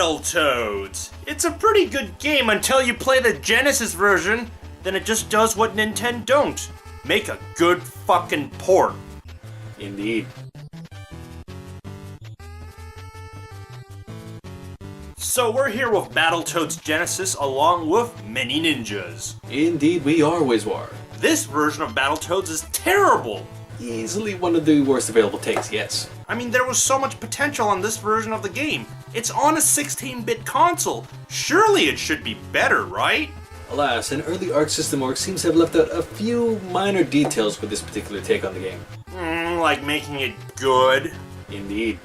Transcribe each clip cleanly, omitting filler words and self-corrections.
Battletoads. It's a pretty good game until you play the Genesis version, then it just does what Nintendo don't. Make a good fucking port. Indeed. So we're here with Battletoads Genesis along with ManyNinjas. Indeed we are, Wizwar. This version of Battletoads is terrible. Easily one of the worst available takes, yes. I mean, there was so much potential on this version of the game. It's on a 16-bit console. Surely it should be better, right? Alas, an early Arc System org seems to have left out a few minor details with this particular take on the game. Like making it good. Indeed.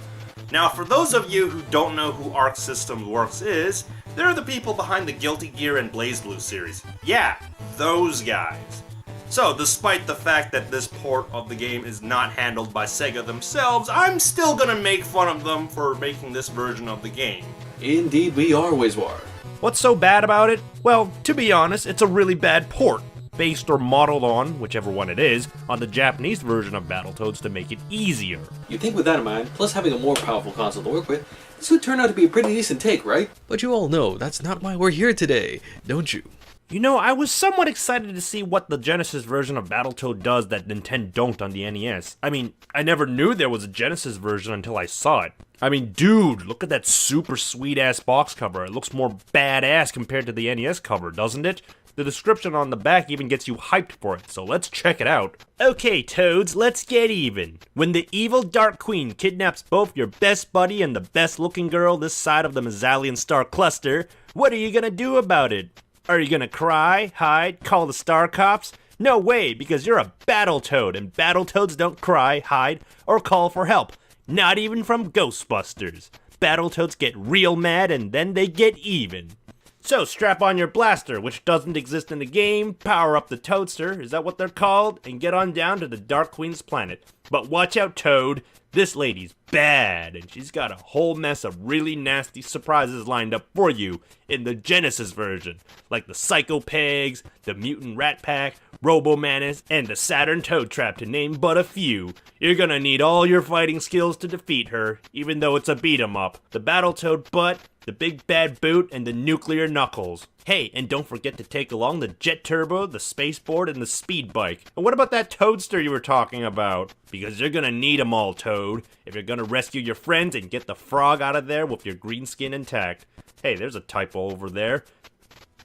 Now, for those of you who don't know who Arc Systems Works is, they're the people behind the Guilty Gear and BlazBlue series. Yeah, those guys. So, despite the fact that this port of the game is not handled by Sega themselves, I'm still gonna make fun of them for making this version of the game. Indeed we are, Wizwar. What's so bad about it? Well, to be honest, it's a really bad port, based or modeled on, whichever one it is, on the Japanese version of Battletoads to make it easier. You'd think with that in mind, plus having a more powerful console to work with, this would turn out to be a pretty decent take, right? But you all know that's not why we're here today, don't you? You know, I was somewhat excited to see what the Genesis version of Battletoad does that Nintendo don't on the NES. I mean, I never knew there was a Genesis version until I saw it. I mean, dude, look at that super sweet-ass box cover. It looks more badass compared to the NES cover, doesn't it? The description on the back even gets you hyped for it, so let's check it out. Okay, Toads, let's get even. When the evil Dark Queen kidnaps both your best buddy and the best-looking girl this side of the Mazzalian Star Cluster, what are you gonna do about it? Are you gonna cry, hide, call the Star Cops? No way, because you're a Battletoad, and Battletoads don't cry, hide, or call for help. Not even from Ghostbusters. Battletoads get real mad, and then they get even. So strap on your blaster, which doesn't exist in the game, power up the Toadster, is that what they're called? And get on down to the Dark Queen's planet. But watch out, Toad. This lady's bad, and she's got a whole mess of really nasty surprises lined up for you in the Genesis version, like the Psycho Pegs, the Mutant Rat Pack, Robo-Manus, and the Saturn Toad Trap, to name but a few. You're gonna need all your fighting skills to defeat her, even though it's a beat-em-up. The Battletoad butt, the Big Bad Boot, and the Nuclear Knuckles. Hey, and don't forget to take along the Jet Turbo, the Spaceboard, and the Speed Bike. And what about that Toadster you were talking about? Because you're gonna need 'em all, Toad, if you're gonna rescue your friends and get the frog out of there with your green skin intact. Hey, there's a typo over there.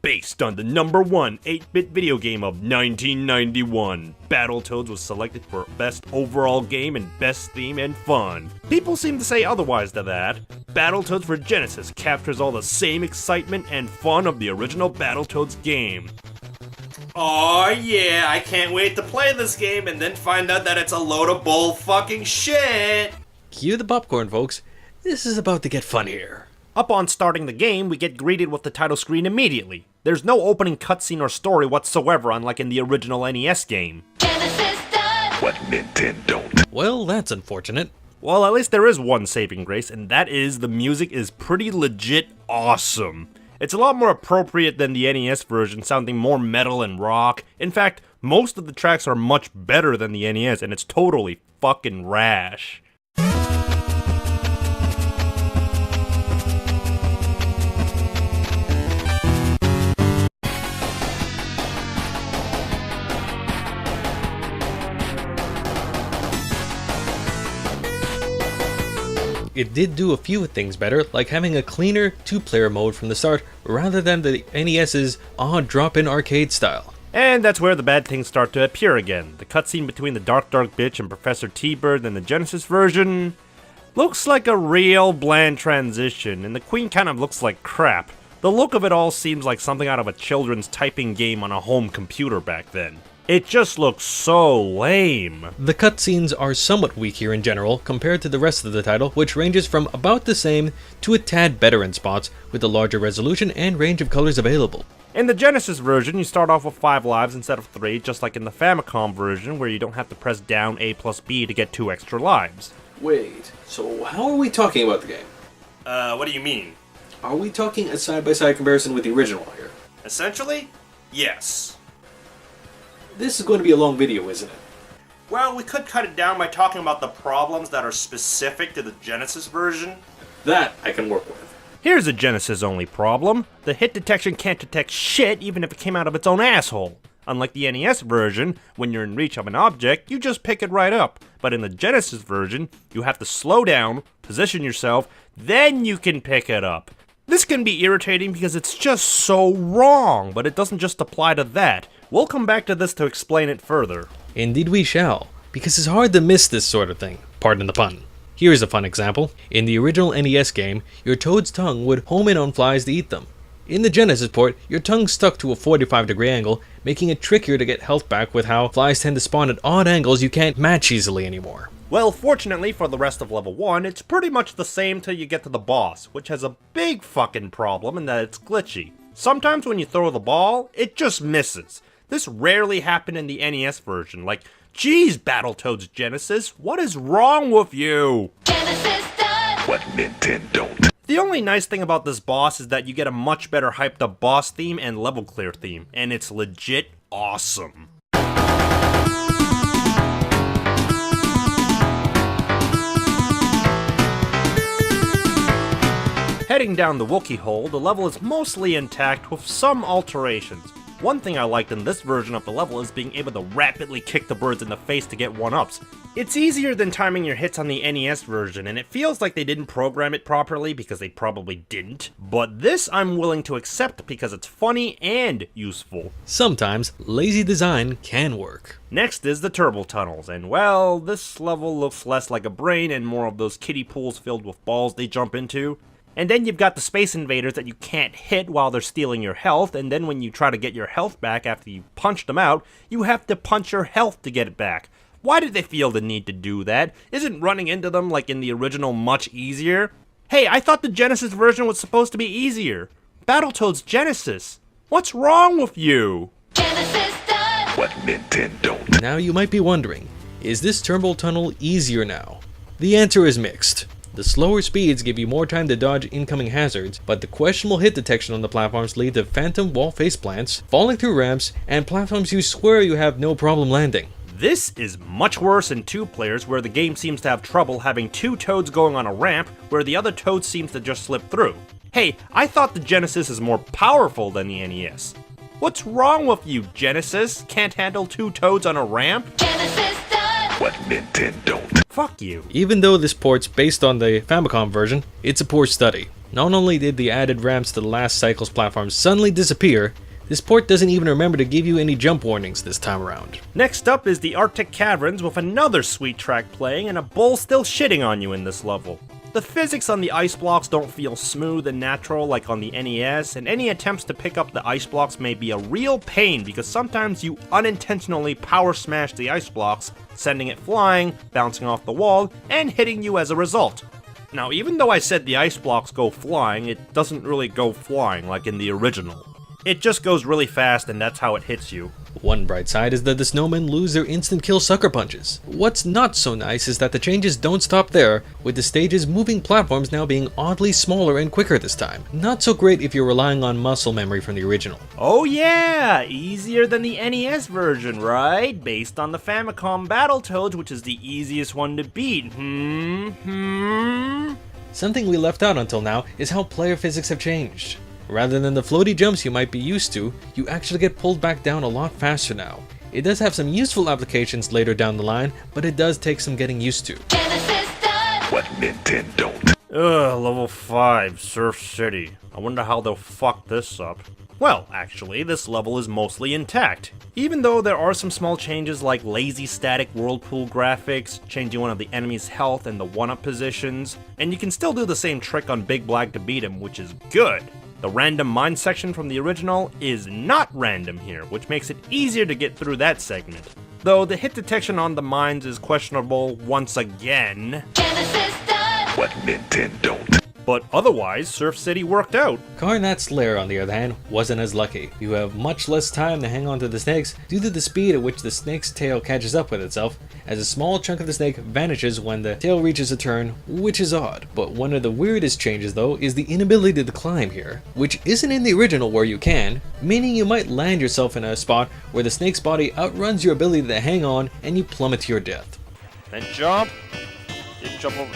Based on the #1 8-bit video game of 1991, Battletoads was selected for Best Overall Game and Best Theme and Fun. People seem to say otherwise to that. Battletoads for Genesis captures all the same excitement and fun of the original Battletoads game. Aw yeah, I can't wait to play this game and then find out that it's a load of bull fucking shit! Cue the popcorn, folks. This is about to get fun here. Upon starting the game, we get greeted with the title screen immediately. There's no opening cutscene or story whatsoever, unlike in the original NES game. Genesis done! What Nintendo don't. Well, that's unfortunate. Well, at least there is one saving grace, and that is the music is pretty legit awesome. It's a lot more appropriate than the NES version, sounding more metal and rock. In fact, most of the tracks are much better than the NES, and it's totally fucking rash. It did do a few things better, like having a cleaner 2-player mode from the start, rather than the NES's odd drop-in arcade style. And that's where the bad things start to appear again. The cutscene between the Dark Bitch and Professor T-Bird in the Genesis version looks like a real bland transition, and the Queen kind of looks like crap. The look of it all seems like something out of a children's typing game on a home computer back then. It just looks so lame. The cutscenes are somewhat weak here in general compared to the rest of the title, which ranges from about the same to a tad better in spots, with a larger resolution and range of colors available. In the Genesis version, you start off with 5 lives instead of 3, just like in the Famicom version, where you don't have to press down A plus B to get 2 extra lives. Wait, so how are we talking about the game? What do you mean? Are we talking a side-by-side comparison with the original here? Essentially, yes. This is going to be a long video, isn't it? Well, we could cut it down by talking about the problems that are specific to the Genesis version. That I can work with. Here's a Genesis only problem. The hit detection can't detect shit even if it came out of its own asshole. Unlike the NES version, when you're in reach of an object, you just pick it right up. But in the Genesis version, you have to slow down, position yourself, then you can pick it up. This can be irritating because it's just so wrong, but it doesn't just apply to that. We'll come back to this to explain it further. Indeed we shall, because it's hard to miss this sort of thing, pardon the pun. Here's a fun example. In the original NES game, your Toad's tongue would home in on flies to eat them. In the Genesis port, your tongue stuck to a 45-degree angle, making it trickier to get health back with how flies tend to spawn at odd angles you can't match easily anymore. Well, fortunately for the rest of level 1, it's pretty much the same till you get to the boss, which has a big fucking problem in that it's glitchy. Sometimes when you throw the ball, it just misses. This rarely happened in the NES version, like, geez, Battletoads Genesis, what is wrong with you? Genesis done! What Nintendo don't. The only nice thing about this boss is that you get a much better hyped up boss theme and level clear theme, and it's legit awesome. Heading down the Wookiee hole, the level is mostly intact with some alterations. One thing I liked in this version of the level is being able to rapidly kick the birds in the face to get 1-ups. It's easier than timing your hits on the NES version, and it feels like they didn't program it properly because they probably didn't. But this I'm willing to accept because it's funny and useful. Sometimes, lazy design can work. Next is the turbo tunnels, and well, this level looks less like a brain and more of those kiddie pools filled with balls they jump into. And then you've got the space invaders that you can't hit while they're stealing your health, and then when you try to get your health back after you punched them out, you have to punch your health to get it back. Why did they feel the need to do that? Isn't running into them like in the original much easier? Hey, I thought the Genesis version was supposed to be easier. Battletoads Genesis. What's wrong with you? Genesis done! What Nintendo don't. Now you might be wondering, is this turbo tunnel easier now? The answer is mixed. The slower speeds give you more time to dodge incoming hazards, but the questionable hit detection on the platforms lead to phantom wall face plants, falling through ramps, and platforms you swear you have no problem landing. This is much worse in 2 players where the game seems to have trouble having 2 Toads going on a ramp where the other Toad seems to just slip through. Hey, I thought the Genesis is more powerful than the NES. What's wrong with you, Genesis? Can't handle 2 Toads on a ramp? Genesis done! What Nintendo don't. Fuck you. Even though this port's based on the Famicom version, it's a poor study. Not only did the added ramps to the last cycle's platforms suddenly disappear, this port doesn't even remember to give you any jump warnings this time around. Next up is the Arctic Caverns with another sweet track playing and a bull still shitting on you in this level. The physics on the ice blocks don't feel smooth and natural like on the NES, and any attempts to pick up the ice blocks may be a real pain because sometimes you unintentionally power smash the ice blocks, sending it flying, bouncing off the wall, and hitting you as a result. Now, even though I said the ice blocks go flying, it doesn't really go flying like in the original. It just goes really fast and that's how it hits you. One bright side is that the snowmen lose their instant kill sucker punches. What's not so nice is that the changes don't stop there, with the stage's moving platforms now being oddly smaller and quicker this time. Not so great if you're relying on muscle memory from the original. Oh yeah, easier than the NES version, right? Based on the Famicom Battletoads, which is the easiest one to beat. Something we left out until now is how player physics have changed. Rather than the floaty jumps you might be used to, you actually get pulled back down a lot faster now. It does have some useful applications later down the line, but it does take some getting used to. Genesis done! What Nintendo don't. Ugh, level 5, Surf City. I wonder how they'll fuck this up. Well, actually, this level is mostly intact. Even though there are some small changes like lazy static whirlpool graphics, changing one of the enemy's health and the 1-up positions, and you can still do the same trick on Big Black to beat him, which is good. The random mine section from the original is not random here, which makes it easier to get through that segment. Though the hit detection on the mines is questionable once again. Genesis done! What Nintendo don't. But otherwise, Surf City worked out. Karnat's Lair, on the other hand, wasn't as lucky. You have much less time to hang on to the snakes due to the speed at which the snake's tail catches up with itself, as a small chunk of the snake vanishes when the tail reaches a turn, which is odd. But one of the weirdest changes though is the inability to climb here, which isn't in the original where you can, meaning you might land yourself in a spot where the snake's body outruns your ability to hang on and you plummet to your death. Then jump. Then jump over.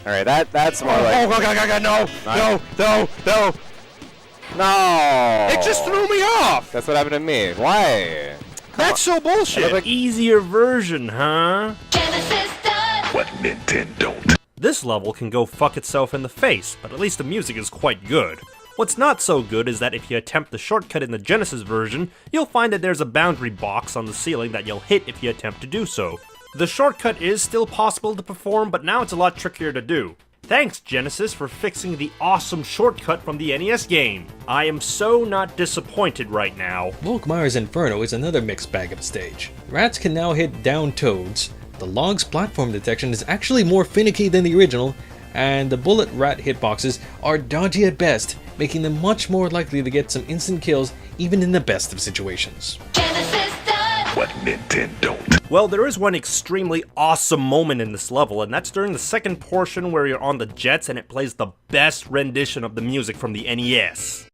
All right, that's more like. Oh, God, no. No. It just threw me off. That's what happened to me. Why? That's so bullshit. like- Easier version, huh? Genesis done. What Nintendo don't? This level can go fuck itself in the face, but at least the music is quite good. What's not so good is that if you attempt the shortcut in the Genesis version, you'll find that there's a boundary box on the ceiling that you'll hit if you attempt to do so. The shortcut is still possible to perform, but now it's a lot trickier to do. Thanks, Genesis, for fixing the awesome shortcut from the NES game. I am so not disappointed right now. Volkmeyer's Inferno is another mixed bag of a stage. Rats can now hit down toads, the log's platform detection is actually more finicky than the original, and the bullet rat hitboxes are dodgy at best, making them much more likely to get some instant kills even in the best of situations. Genesis done. What Nintendo don't? Well, there is one extremely awesome moment in this level, and that's during the second portion where you're on the jets and it plays the best rendition of the music from the NES.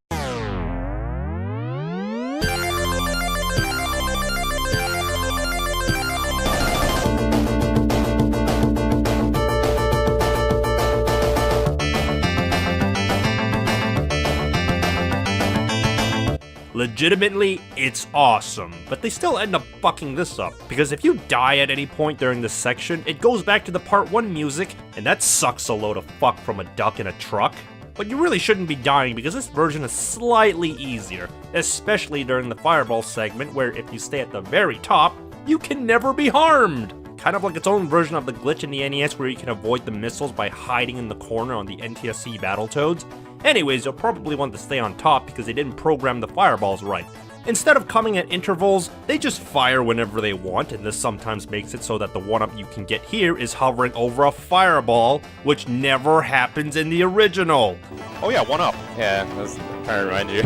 Legitimately, it's awesome, but they still end up fucking this up, because if you die at any point during this section, it goes back to the part 1 music, and that sucks a load of fuck from a duck in a truck. But you really shouldn't be dying because this version is slightly easier, especially during the fireball segment where if you stay at the very top, you can never be harmed! Kind of like its own version of the glitch in the NES where you can avoid the missiles by hiding in the corner on the NTSC Battletoads. Anyways, you'll probably want to stay on top because they didn't program the fireballs right. Instead of coming at intervals, they just fire whenever they want, and this sometimes makes it so that the one-up you can get here is hovering over a fireball, which never happens in the original. Oh yeah, 1 up. Yeah, I was trying to remind you.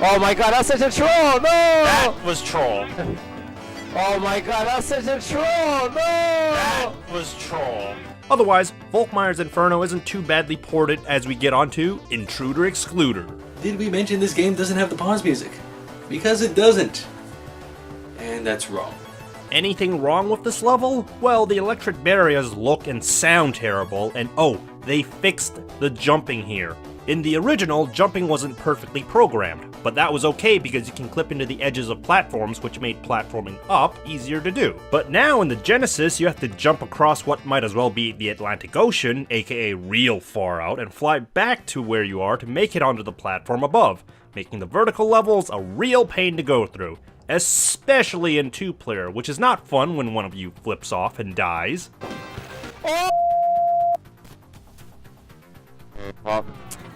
Oh my god, that's such a troll! No! That was troll. Oh my god, that's such a troll! No! That was troll. Otherwise, Volkmeyer's Inferno isn't too badly ported as we get onto Intruder Excluder. Did we mention this game doesn't have the pause music? Because it doesn't. And that's wrong. Anything wrong with this level? Well, the electric barriers look and sound terrible, and oh, they fixed the jumping here. In the original, jumping wasn't perfectly programmed, but that was okay because you can clip into the edges of platforms, which made platforming up easier to do. But now in the Genesis, you have to jump across what might as well be the Atlantic Ocean, aka real far out, and fly back to where you are to make it onto the platform above, making the vertical levels a real pain to go through, especially in 2-player, which is not fun when one of you flips off and dies. Well,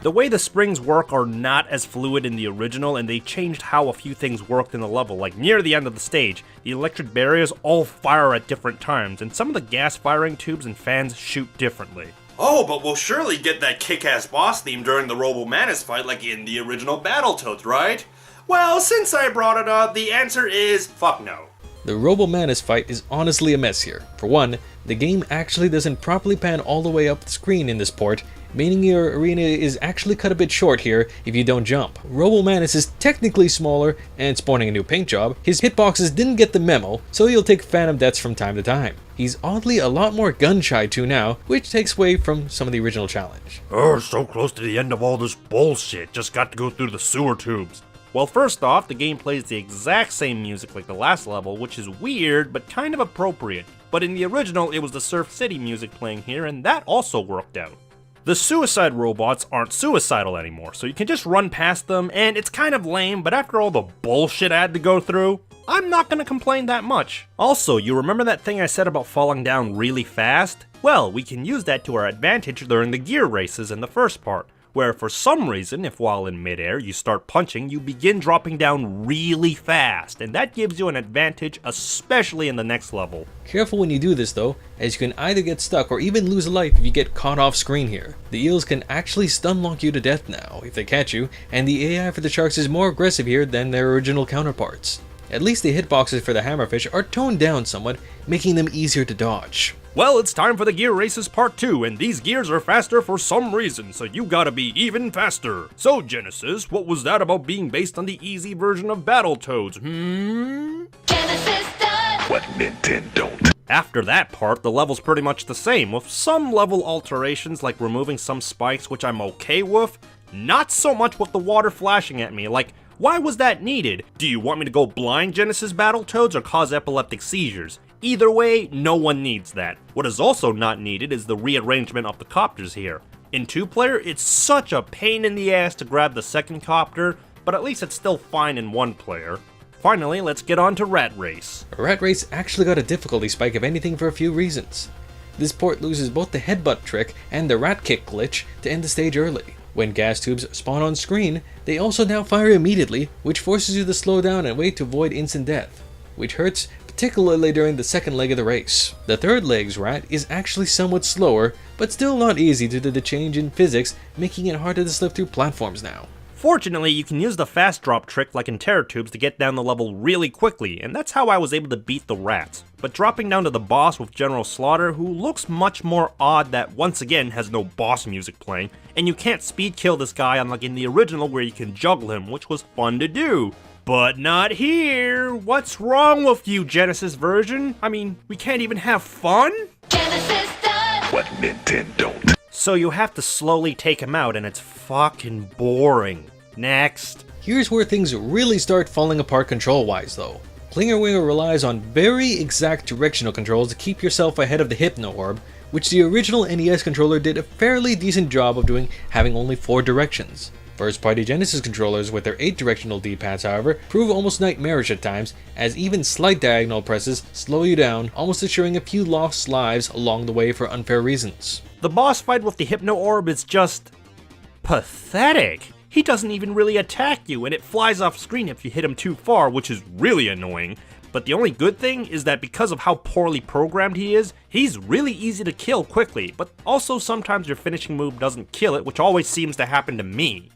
The way the springs work are not as fluid in the original, and they changed how a few things worked in the level. Like near the end of the stage, the electric barriers all fire at different times, and some of the gas firing tubes and fans shoot differently. Oh, but we'll surely get that kick-ass boss theme during the Robo-Manus fight like in the original Battletoads, right? Well, since I brought it up, the answer is fuck no. The Robo-Manus fight is honestly a mess here. For one, the game actually doesn't properly pan all the way up the screen in this port, meaning your arena is actually cut a bit short here if you don't jump. Robo-Manus is technically smaller and spawning a new paint job. His hitboxes didn't get the memo, so he'll take phantom deaths from time to time. He's oddly a lot more gun-shy too now, which takes away from some of the original challenge. Oh, so close to the end of all this bullshit, just got to go through the sewer tubes. Well, first off, the game plays the exact same music like the last level, which is weird, but kind of appropriate. But in the original, it was the Surf City music playing here, and that also worked out. The suicide robots aren't suicidal anymore, so you can just run past them, and it's kind of lame, but after all the bullshit I had to go through, I'm not gonna complain that much. Also, you remember that thing I said about falling down really fast? Well, we can use that to our advantage during the gear races in the first part, where for some reason, if while in midair you start punching, you begin dropping down really fast, and that gives you an advantage, especially in the next level. Careful when you do this though, as you can either get stuck or even lose a life if you get caught off screen here. The eels can actually stun lock you to death now if they catch you, and the AI for the sharks is more aggressive here than their original counterparts. At least the hitboxes for the hammerfish are toned down somewhat, making them easier to dodge. Well, it's time for the gear races part 2, and these gears are faster for some reason, so you gotta be even faster. So Genesis, what was that about being based on the easy version of Battletoads, Genesis done. What Nintendo don't? After that part, the level's pretty much the same, with some level alterations like removing some spikes, which I'm okay with. Not so much with the water flashing at me, like, why was that needed? Do you want me to go blind Genesis Battletoads or cause epileptic seizures? Either way, no one needs that. What is also not needed is the rearrangement of the copters here. In 2-player, it's such a pain in the ass to grab the second copter, but at least it's still fine in 1-player. Finally, let's get on to Rat Race. Rat Race actually got a difficulty spike if anything for a few reasons. This port loses both the headbutt trick and the rat kick glitch to end the stage early. When gas tubes spawn on screen, they also now fire immediately, which forces you to slow down and wait to avoid instant death, which hurts particularly during the second leg of the race. The third leg's rat is actually somewhat slower, but still not easy due to the change in physics, making it harder to slip through platforms now. Fortunately, you can use the fast drop trick like in Terror Tubes to get down the level really quickly, and that's how I was able to beat the rats. But dropping down to the boss with General Slaughter, who looks much more odd that once again has no boss music playing, and you can't speed kill this guy unlike in the original where you can juggle him, which was fun to do. But not here! What's wrong with you, Genesis version? I mean, we can't even have fun? Genesis done. What Nintendo don't. So you have to slowly take him out and it's fucking boring. Next. Here's where things really start falling apart control-wise though. Klinger Winger relies on very exact directional controls to keep yourself ahead of the Hypno Orb, which the original NES controller did a fairly decent job of doing, having only 4 directions. First-party Genesis controllers with their 8 directional D-pads, however, prove almost nightmarish at times, as even slight diagonal presses slow you down, almost assuring a few lost lives along the way for unfair reasons. The boss fight with the Hypno Orb is just pathetic. He doesn't even really attack you, and it flies off screen if you hit him too far, which is really annoying. But the only good thing is that because of how poorly programmed he is, he's really easy to kill quickly, but also sometimes your finishing move doesn't kill it, which always seems to happen to me.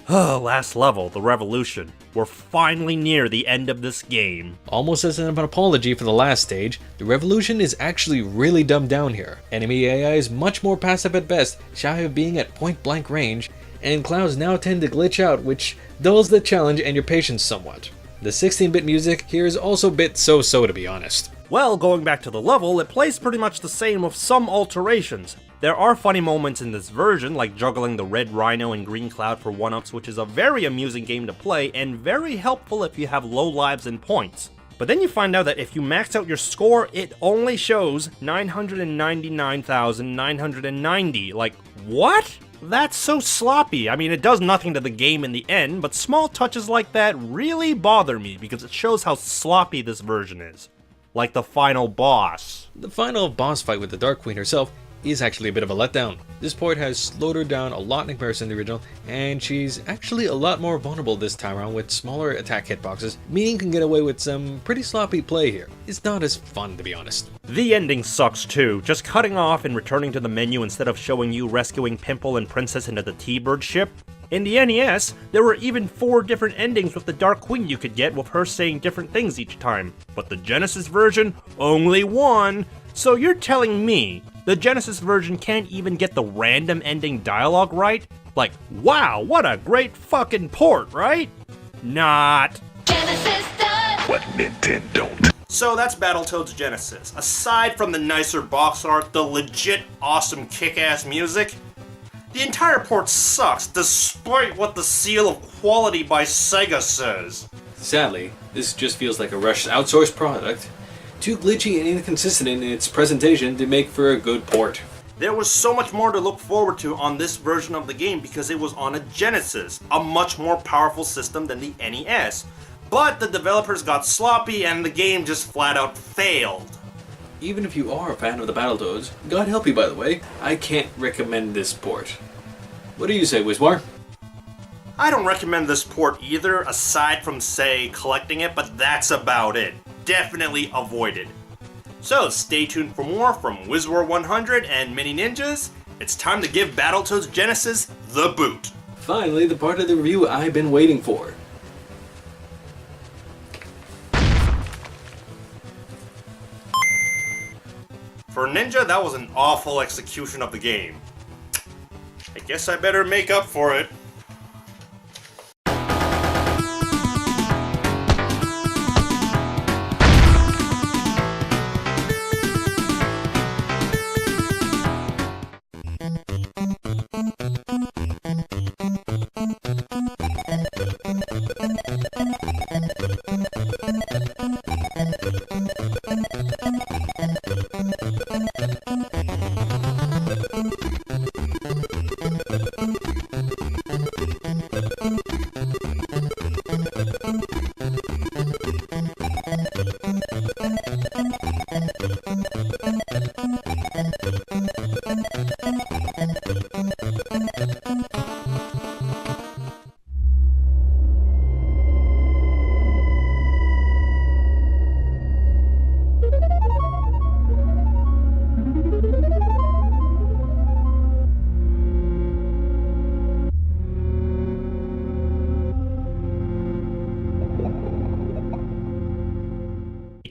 Last level, the Revolution. We're finally near the end of this game. Almost as an apology for the last stage, the Revolution is actually really dumbed down here. Enemy AI is much more passive at best, shy of being at point blank range, and clouds now tend to glitch out, which dulls the challenge and your patience somewhat. The 16-bit music here is also a bit so-so to be honest. Well, going back to the level, it plays pretty much the same with some alterations. There are funny moments in this version, like juggling the Red Rhino and Green Cloud for 1-ups, which is a very amusing game to play and very helpful if you have low lives and points. But then you find out that if you max out your score, it only shows 999,990. Like, what? That's so sloppy. I mean, it does nothing to the game in the end, but small touches like that really bother me because it shows how sloppy this version is. Like the final boss. The final boss fight with the Dark Queen herself is actually a bit of a letdown. This port has slowed her down a lot in comparison to the original, and she's actually a lot more vulnerable this time around with smaller attack hitboxes, meaning you can get away with some pretty sloppy play here. It's not as fun, to be honest. The ending sucks too, just cutting off and returning to the menu instead of showing you rescuing Pimple and Princess into the T-Bird ship. In the NES, there were even 4 different endings with the Dark Queen you could get with her saying different things each time, but the Genesis version, only 1. So you're telling me the Genesis version can't even get the random ending dialogue right? Like, wow, what a great fucking port, right? Not. Genesis done. What Nintendo don't. So that's Battletoads Genesis. Aside from the nicer box art, the legit awesome kick-ass music, the entire port sucks, despite what the seal of quality by Sega says. Sadly, this just feels like a rushed outsourced product, too glitchy and inconsistent in its presentation to make for a good port. There was so much more to look forward to on this version of the game because it was on a Genesis, a much more powerful system than the NES. But the developers got sloppy and the game just flat out failed. Even if you are a fan of the Battletoads, God help you by the way, I can't recommend this port. What do you say, Wismar? I don't recommend this port either, aside from, say, collecting it, but that's about it. Definitely avoid it. So stay tuned for more from WizWar100 and ManyNinjas. It's time to give Battletoads Genesis the boot. Finally, the part of the review I've been waiting for. For Ninja, that was an awful execution of the game. I guess I better make up for it.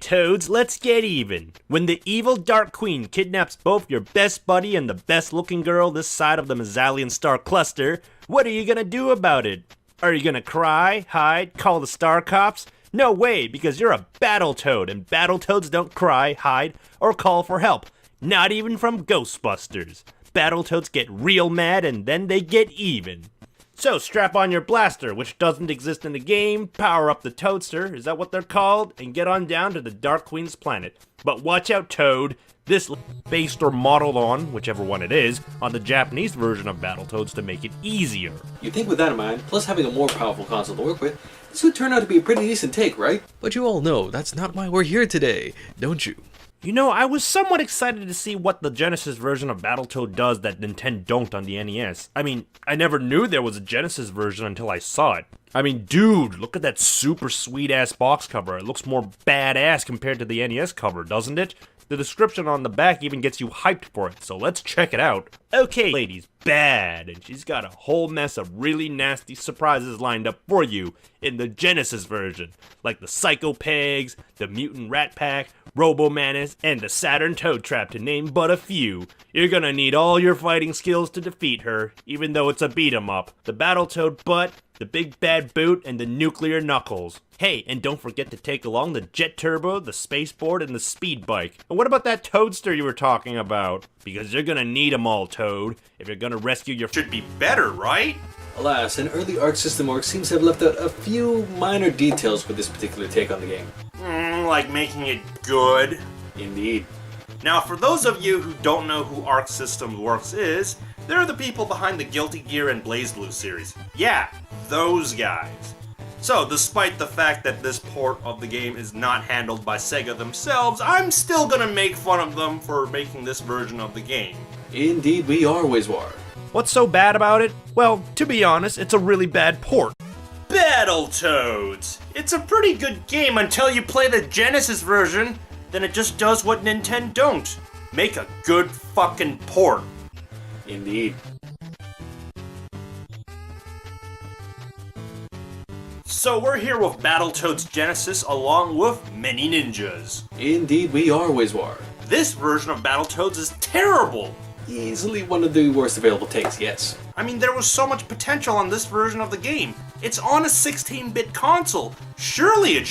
Toads, let's get even. When the evil Dark Queen kidnaps both your best buddy and the best looking girl this side of the Mazzalian star cluster, what are you gonna do about it? Are you gonna cry, hide, call the star cops? No way, because you're a Battletoad, and Battletoads don't cry, hide, or call for help. Not even from Ghostbusters. Battletoads get real mad and then they get even. So strap on your blaster, which doesn't exist in the game, power up the Toadster, is that what they're called? And get on down to the Dark Queen's planet. But watch out, Toad. This based or modeled on, whichever one it is, on the Japanese version of Battletoads to make it easier. You think with that in mind, plus having a more powerful console to work with, this would turn out to be a pretty decent take, right? But you all know that's not why we're here today, don't you? You know, I was somewhat excited to see what the Genesis version of Battletoad does that Nintendo don't on the NES. I mean, I never knew there was a Genesis version until I saw it. I mean, dude, look at that super sweet-ass box cover. It looks more badass compared to the NES cover, doesn't it? The description on the back even gets you hyped for it, so let's check it out. Okay, lady's bad, and she's got a whole mess of really nasty surprises lined up for you in the Genesis version, like the Psycho Pegs, the Mutant Rat Pack, Robo-Manus, and the Saturn Toad Trap, to name but a few. You're gonna need all your fighting skills to defeat her, even though it's a beat-em-up. The Battletoad butt, the Big Bad Boot, and the Nuclear Knuckles. Hey, and don't forget to take along the Jet Turbo, the Spaceboard, and the Speed Bike. And what about that Toadster you were talking about? Because you're gonna need them all, Toad, if you're gonna rescue your... Should be better, right? Alas, an early Arc System org seems to have left out a few minor details with this particular take on the game. Like making it good. Indeed. Now, for those of you who don't know who Arc System Works is, they're the people behind the Guilty Gear and BlazBlue series. Yeah, those guys. So, despite the fact that this port of the game is not handled by Sega themselves, I'm still gonna make fun of them for making this version of the game. Indeed, we are, Wizwar. What's so bad about it? Well, to be honest, it's a really bad port. Battletoads! It's a pretty good game until you play the Genesis version, then it just does what Nintendo don't. Make a good fucking port. Indeed. So we're here with Battletoads Genesis along with ManyNinjas. Indeed, we are, Wizwar. This version of Battletoads is terrible! Easily one of the worst available takes, yes. I mean, there was so much potential on this version of the game. It's on a 16-bit console. Surely it